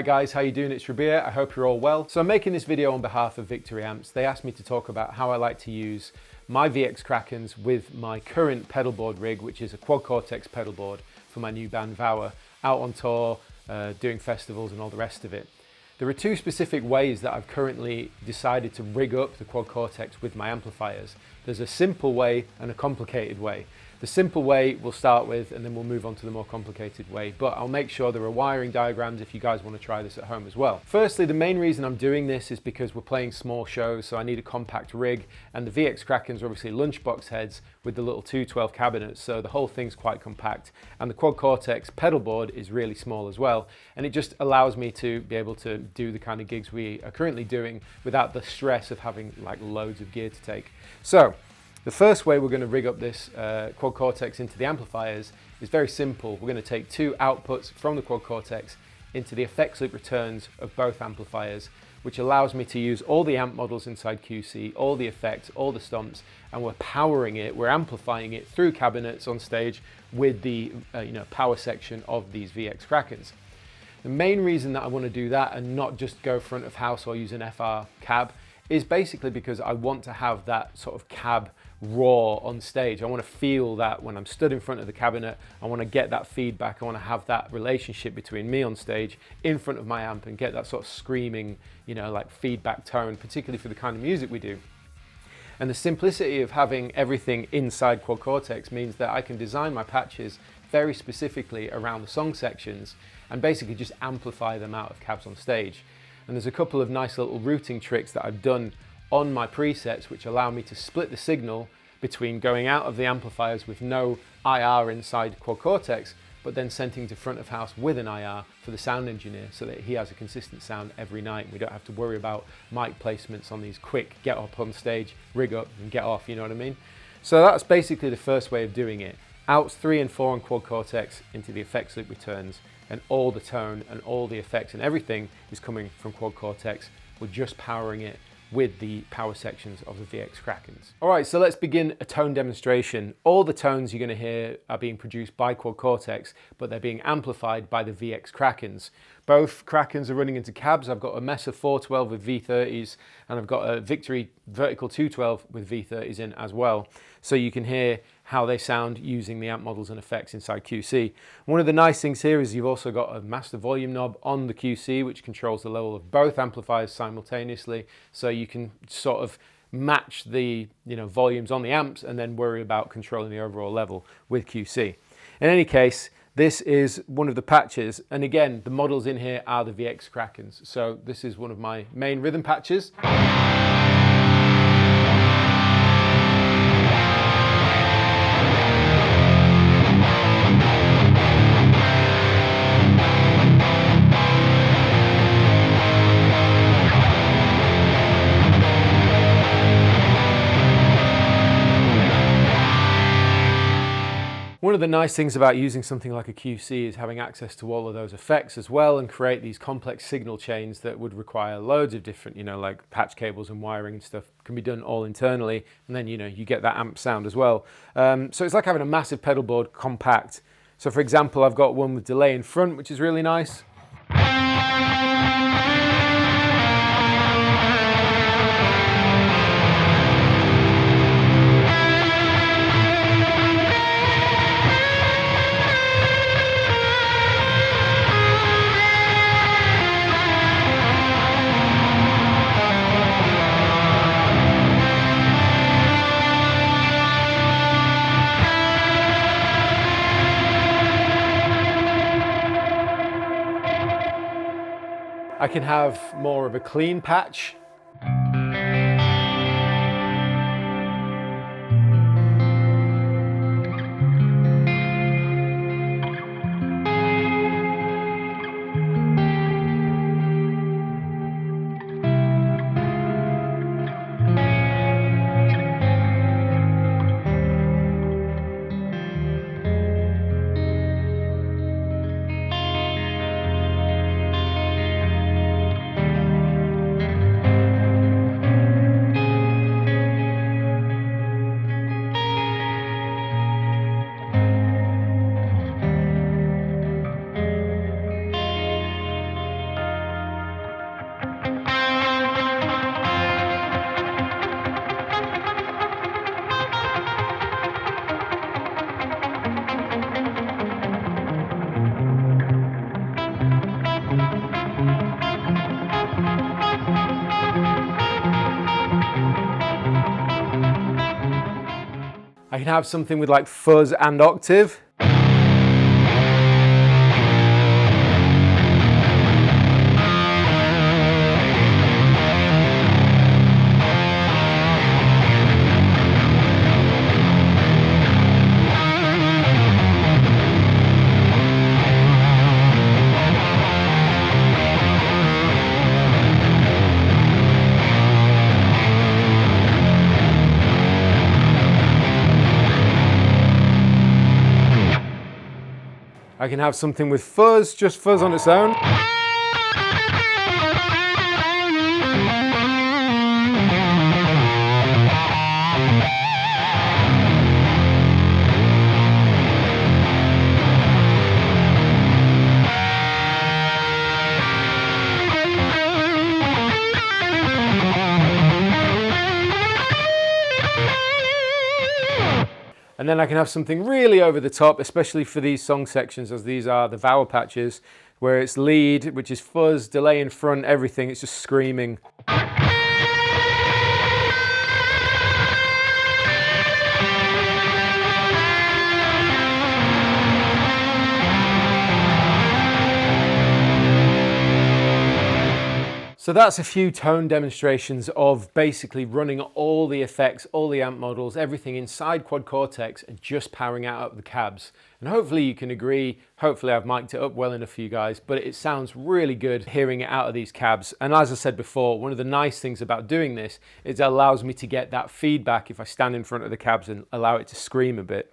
Alright guys, how you doing? It's Rabea. I hope you're all well. So I'm making this video on behalf of Victory Amps. They asked me to talk about how I like to use my VX Krakens with my current pedalboard rig, which is a Quad Cortex pedalboard for my new band Vower, out on tour, doing festivals and all the rest of it. There are two specific ways that I've currently decided to rig up the Quad Cortex with my amplifiers. There's a simple way and a complicated way. The simple way we'll start with, and then we'll move on to the more complicated way, but I'll make sure there are wiring diagrams if you guys want to try this at home as well. Firstly, the main reason I'm doing this is because we're playing small shows, so I need a compact rig, and the VX Krakens are obviously lunchbox heads with the little 212 cabinets, so the whole thing's quite compact, and the Quad Cortex pedalboard is really small as well, and it just allows me to be able to do the kind of gigs we are currently doing without the stress of having like loads of gear to take. So the first way we're going to rig up this Quad Cortex into the amplifiers is very simple. We're going to take two outputs from the Quad Cortex into the effects loop returns of both amplifiers, which allows me to use all the amp models inside QC, all the effects, all the stomps, and we're powering it, we're amplifying it through cabinets on stage with the power section of these VX Krakens. The main reason that I want to do that and not just go front of house or use an FR cab is basically because I want to have that sort of cab raw on stage. I want to feel that when I'm stood in front of the cabinet. I want to get that feedback. I want to have that relationship between me on stage in front of my amp and get that sort of screaming, like feedback tone, particularly for the kind of music we do. And the simplicity of having everything inside Quad Cortex means that I can design my patches very specifically around the song sections and basically just amplify them out of cabs on stage. And there's a couple of nice little routing tricks that I've done on my presets which allow me to split the signal between going out of the amplifiers with no IR inside Quad Cortex, but then sending to front of house with an IR for the sound engineer so that he has a consistent sound every night. We don't have to worry about mic placements on these quick get up on stage, rig up and get off, you know what I mean? So that's basically the first way of doing it. Outs 3 and 4 on Quad Cortex into the effects loop returns, and all the tone and all the effects and everything is coming from Quad Cortex. We're just powering it with the power sections of the VX Krakens. All right, so let's begin a tone demonstration. All the tones you're going to hear are being produced by Quad Cortex, but they're being amplified by the VX Krakens. Both Krakens are running into cabs. I've got a Mesa 412 with V30s, and I've got a Victory Vertical 212 with V30s in as well. So you can hear how they sound using the amp models and effects inside QC. One of the nice things here is you've also got a master volume knob on the QC, which controls the level of both amplifiers simultaneously. So you can sort of match the volumes on the amps and then worry about controlling the overall level with QC. In any case, this is one of the patches, and again, the models in here are the VX Krakens. So this is one of my main rhythm patches. One of the nice things about using something like a QC is having access to all of those effects as well and create these complex signal chains that would require loads of different, like patch cables and wiring and stuff can be done all internally, and then, you get that amp sound as well. So it's like having a massive pedal board compact. So for example, I've got one with delay in front, which is really nice. I can have more of a clean patch. can have something with like fuzz and octave. I can have something with fuzz, just fuzz on its own. And then I can have something really over the top, especially for these song sections, as these are the vowel patches, where it's lead, which is fuzz, delay in front, everything, it's just screaming. So that's a few tone demonstrations of basically running all the effects, all the amp models, everything inside Quad Cortex and just powering out the cabs. And hopefully you can agree, hopefully I've mic'd it up well enough for you guys, but it sounds really good hearing it out of these cabs. And as I said before, one of the nice things about doing this is it allows me to get that feedback if I stand in front of the cabs and allow it to scream a bit.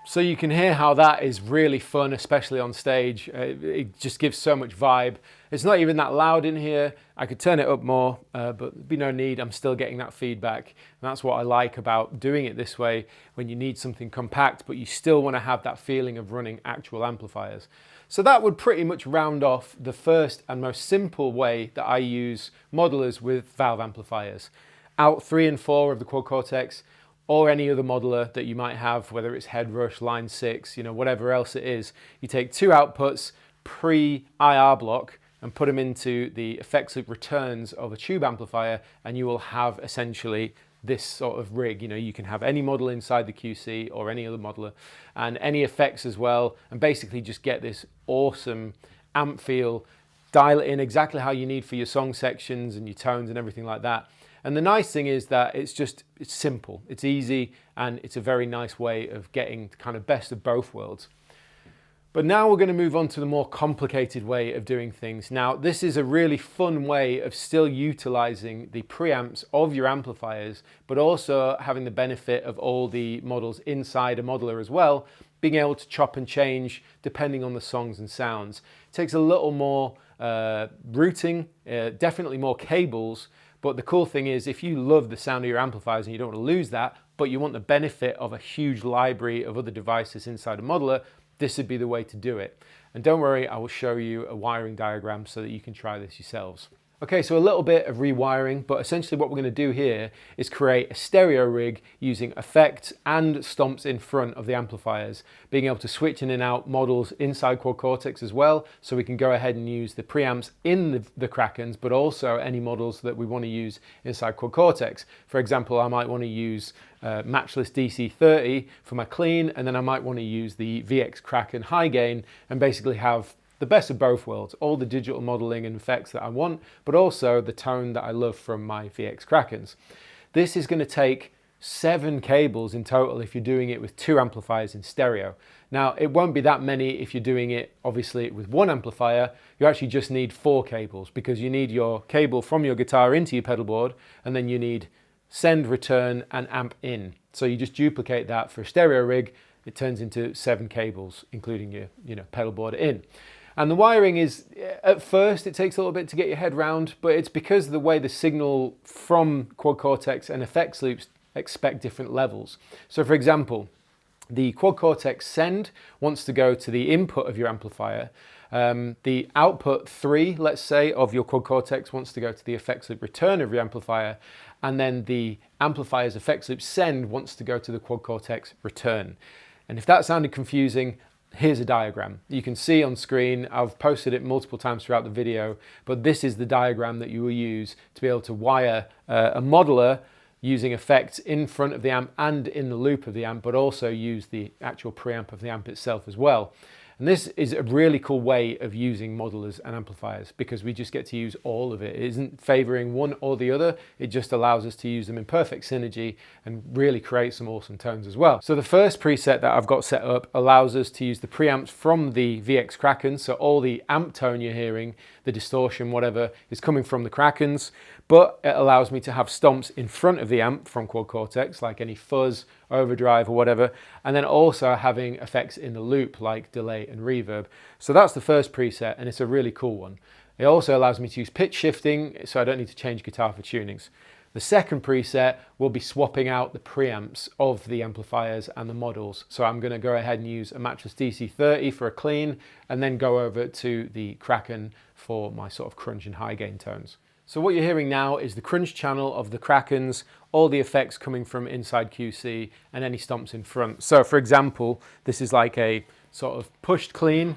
So you can hear how that is really fun, especially on stage. It just gives so much vibe. It's not even that loud in here. I could turn it up more, but there'd be no need. I'm still getting that feedback. And that's what I like about doing it this way, when you need something compact, but you still want to have that feeling of running actual amplifiers. So that would pretty much round off the first and most simple way that I use modelers with valve amplifiers. Out 3 and 4 of the Quad Cortex, or any other modeler that you might have, whether it's head rush, line 6, whatever else it is. You take 2 outputs pre-IR block and put them into the effects returns of a tube amplifier, and you will have essentially this sort of rig. You can have any model inside the QC or any other modeler, and any effects as well, and basically just get this awesome amp feel, dial it in exactly how you need for your song sections and your tones and everything like that. And the nice thing is that it's simple, it's easy, and it's a very nice way of getting kind of best of both worlds. But now we're going to move on to the more complicated way of doing things. Now, this is a really fun way of still utilizing the preamps of your amplifiers, but also having the benefit of all the models inside a modeler as well, being able to chop and change depending on the songs and sounds. It takes a little more routing, definitely more cables. But the cool thing is, if you love the sound of your amplifiers and you don't want to lose that, but you want the benefit of a huge library of other devices inside a modeler, this would be the way to do it. And don't worry, I will show you a wiring diagram so that you can try this yourselves. Okay, so a little bit of rewiring, but essentially what we're going to do here is create a stereo rig using effects and stomps in front of the amplifiers, being able to switch in and out models inside Quad Cortex as well, so we can go ahead and use the preamps in the Krakens, but also any models that we want to use inside Quad Cortex. For example, I might want to use matchless DC30 for my clean, and then I might want to use the VX Kraken high gain and basically have the best of both worlds, all the digital modeling and effects that I want, but also the tone that I love from my VX Krakens. This is going to take 7 cables in total if you're doing it with 2 amplifiers in stereo. Now, it won't be that many if you're doing it obviously with 1 amplifier. You actually just need 4 cables, because you need your cable from your guitar into your pedal board, and then you need send, return, and amp in. So you just duplicate that for a stereo rig, it turns into 7 cables, including your pedal board in. And the wiring is, at first, it takes a little bit to get your head round, but it's because of the way the signal from Quad Cortex and effects loops expect different levels. So for example, the Quad Cortex send wants to go to the input of your amplifier. The output 3, let's say, of your Quad Cortex wants to go to the effects loop return of your amplifier, and then the amplifier's effects loop send wants to go to the Quad Cortex return. And if that sounded confusing, here's a diagram. You can see on screen, I've posted it multiple times throughout the video, but this is the diagram that you will use to be able to wire a modeler using effects in front of the amp and in the loop of the amp, but also use the actual preamp of the amp itself as well. And this is a really cool way of using modelers and amplifiers because we just get to use all of it. It isn't favoring one or the other. It just allows us to use them in perfect synergy and really create some awesome tones as well. So the first preset that I've got set up allows us to use the preamps from the VX Kraken. So all the amp tone you're hearing, the distortion, whatever, is coming from the Krakens, but it allows me to have stomps in front of the amp from Quad Cortex, like any fuzz, overdrive or whatever, and then also having effects in the loop like delay and reverb. So that's the first preset, and it's a really cool one. It also allows me to use pitch shifting, so I don't need to change guitar for tunings. The second preset will be swapping out the preamps of the amplifiers and the models. So I'm going to go ahead and use a matchless DC30 for a clean, and then go over to the Kraken for my sort of crunch and high gain tones. So what you're hearing now is the crunch channel of the Krakens, all the effects coming from inside QC and any stomps in front. So for example, this is like a sort of pushed clean.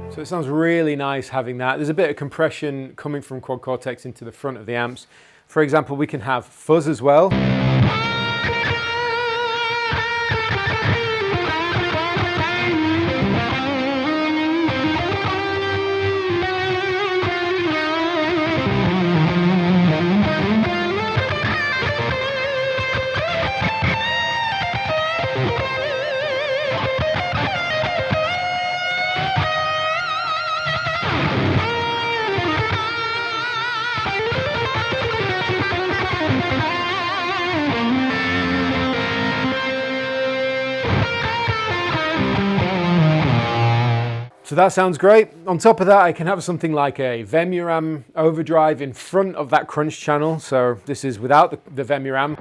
So it sounds really nice having that. There's a bit of compression coming from Quad Cortex into the front of the amps. For example, we can have fuzz as well. So that sounds great. On top of that, I can have something like a Vemuram overdrive in front of that crunch channel. So this is without the Vemuram.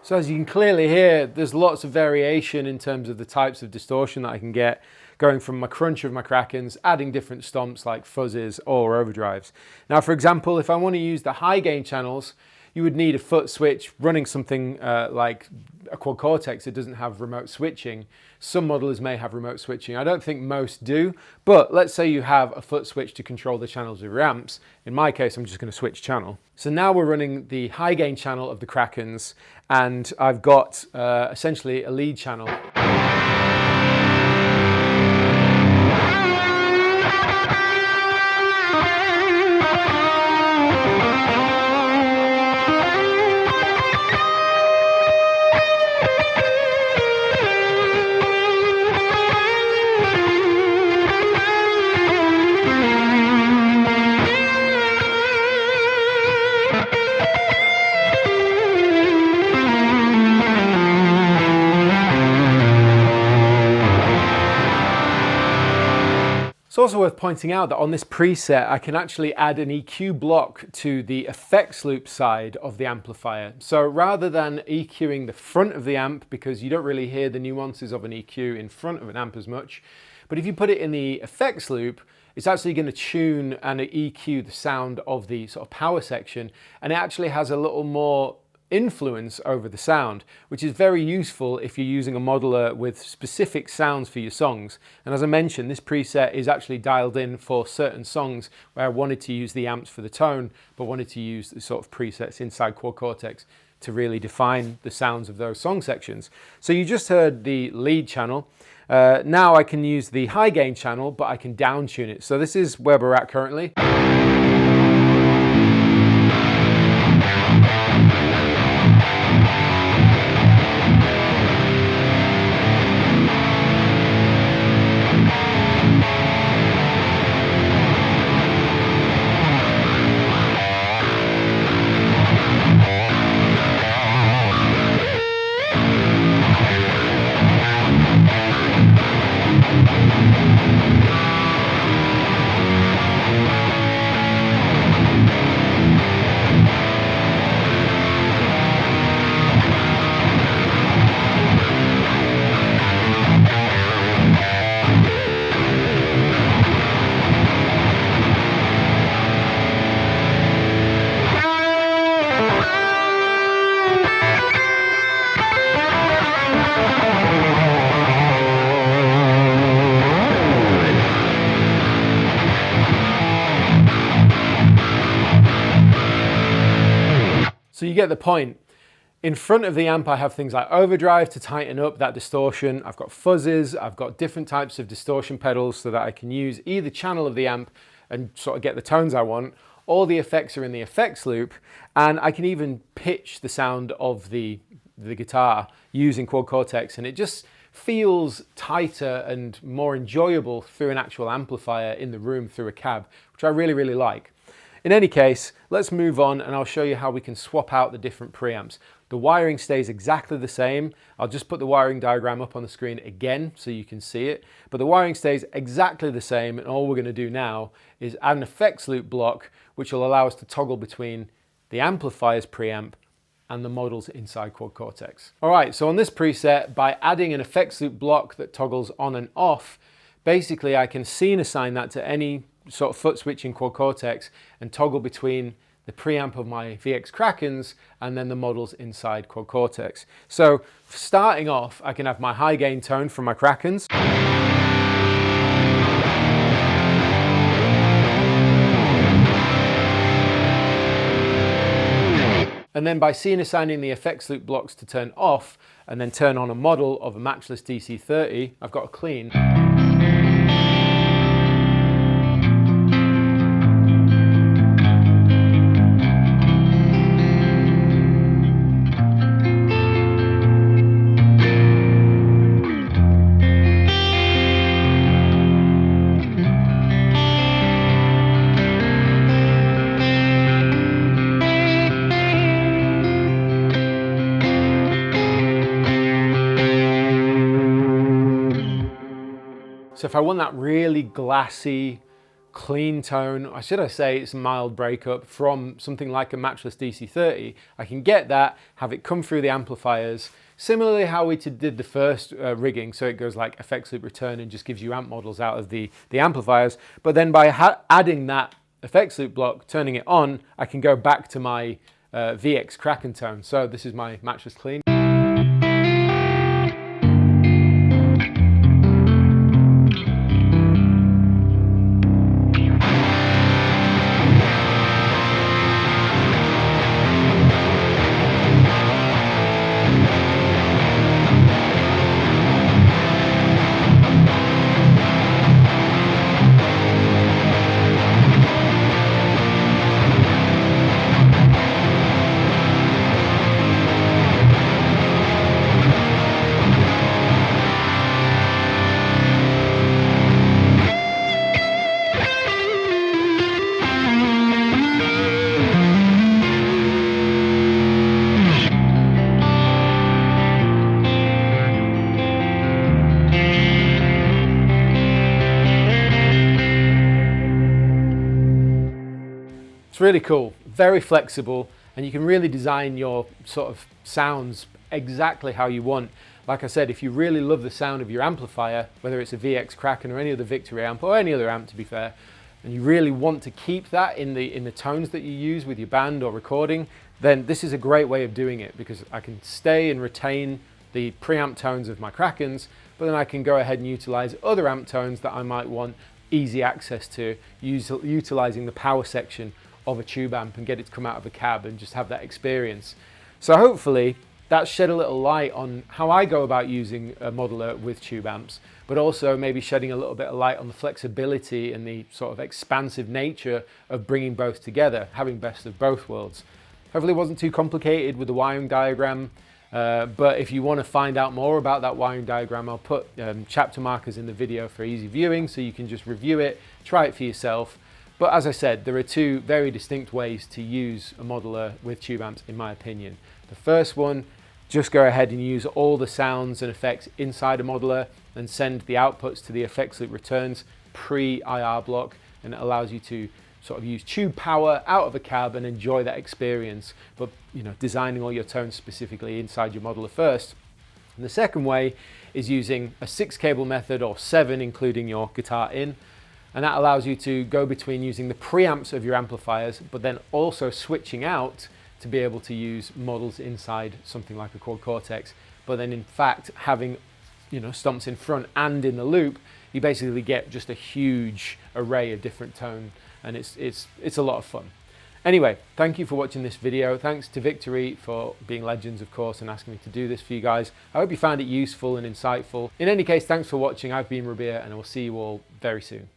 So as you can clearly hear, there's lots of variation in terms of the types of distortion that I can get, going from my crunch of my Krakens, adding different stomps like fuzzes or overdrives. Now, for example, if I want to use the high gain channels, you would need a foot switch running something like a Quad Cortex that doesn't have remote switching. Some modelers may have remote switching. I don't think most do, but let's say you have a foot switch to control the channels of your amps. In my case, I'm just going to switch channel. So now we're running the high gain channel of the Krakens, and I've got essentially a lead channel. It's also worth pointing out that on this preset, I can actually add an EQ block to the effects loop side of the amplifier. So rather than EQing the front of the amp, because you don't really hear the nuances of an EQ in front of an amp as much, but if you put it in the effects loop, it's actually going to tune and EQ the sound of the sort of power section, and it actually has a little more influence over the sound, which is very useful if you're using a modeler with specific sounds for your songs. And as I mentioned, this preset is actually dialed in for certain songs where I wanted to use the amps for the tone, but wanted to use the sort of presets inside Quad Cortex to really define the sounds of those song sections. So you just heard the lead channel. Now I can use the high gain channel, but I can down tune it. So this is where we're at currently. So you get the point. In front of the amp, I have things like overdrive to tighten up that distortion. I've got fuzzes, I've got different types of distortion pedals so that I can use either channel of the amp and sort of get the tones I want. All the effects are in the effects loop, and I can even pitch the sound of the guitar using Quad Cortex, and it just feels tighter and more enjoyable through an actual amplifier in the room through a cab, which I really, really like. In any case, let's move on and I'll show you how we can swap out the different preamps. The wiring stays exactly the same. I'll just put the wiring diagram up on the screen again so you can see it. But the wiring stays exactly the same, and all we're going to do now is add an effects loop block which will allow us to toggle between the amplifier's preamp and the models inside Quad Cortex. Alright, so on this preset, by adding an effects loop block that toggles on and off, basically I can scene assign that to any sort of foot switch in Quad Cortex and toggle between the preamp of my VX Krakens and then the models inside Quad Cortex. So starting off, I can have my high gain tone from my Krakens. And then by scene assigning the effects loop blocks to turn off and then turn on a model of a matchless DC30, I've got a clean. So if I want that really glassy, clean tone, or should I say it's a mild breakup from something like a matchless DC30, I can get that, have it come through the amplifiers, similarly how we did the first rigging, so it goes like effects loop return and just gives you amp models out of the amplifiers, but then by adding that effects loop block, turning it on, I can go back to my VX Kraken tone. So this is my matchless clean. really cool, very flexible, and you can really design your sort of sounds exactly how you want. Like I said, if you really love the sound of your amplifier, whether it's a VX Kraken or any other Victory amp or any other amp to be fair, and you really want to keep that in the tones that you use with your band or recording, then this is a great way of doing it, because I can stay and retain the preamp tones of my Krakens, but then I can go ahead and utilize other amp tones that I might want easy access to, utilizing the power section of a tube amp and get it to come out of a cab and just have that experience. So hopefully that shed a little light on how I go about using a modeler with tube amps, but also maybe shedding a little bit of light on the flexibility and the sort of expansive nature of bringing both together, having best of both worlds. Hopefully it wasn't too complicated with the wiring diagram, but if you want to find out more about that wiring diagram, I'll put chapter markers in the video for easy viewing, so you can just review it, try it for yourself. But as I said, there are two very distinct ways to use a modeler with tube amps, in my opinion. The first one, just go ahead and use all the sounds and effects inside a modeler and send the outputs to the effects loop returns pre-IR block, and it allows you to sort of use tube power out of a cab and enjoy that experience, but designing all your tones specifically inside your modeler first. And the second way is using a 6 cable method, or 7 including your guitar in, and that allows you to go between using the preamps of your amplifiers, but then also switching out to be able to use models inside something like a Quad Cortex, but then in fact having stomps in front and in the loop, you basically get just a huge array of different tone, and it's a lot of fun. Anyway, thank you for watching this video. Thanks to Victory for being legends, of course, and asking me to do this for you guys. I hope you found it useful and insightful. In any case, thanks for watching. I've been Rabea, and I will see you all very soon.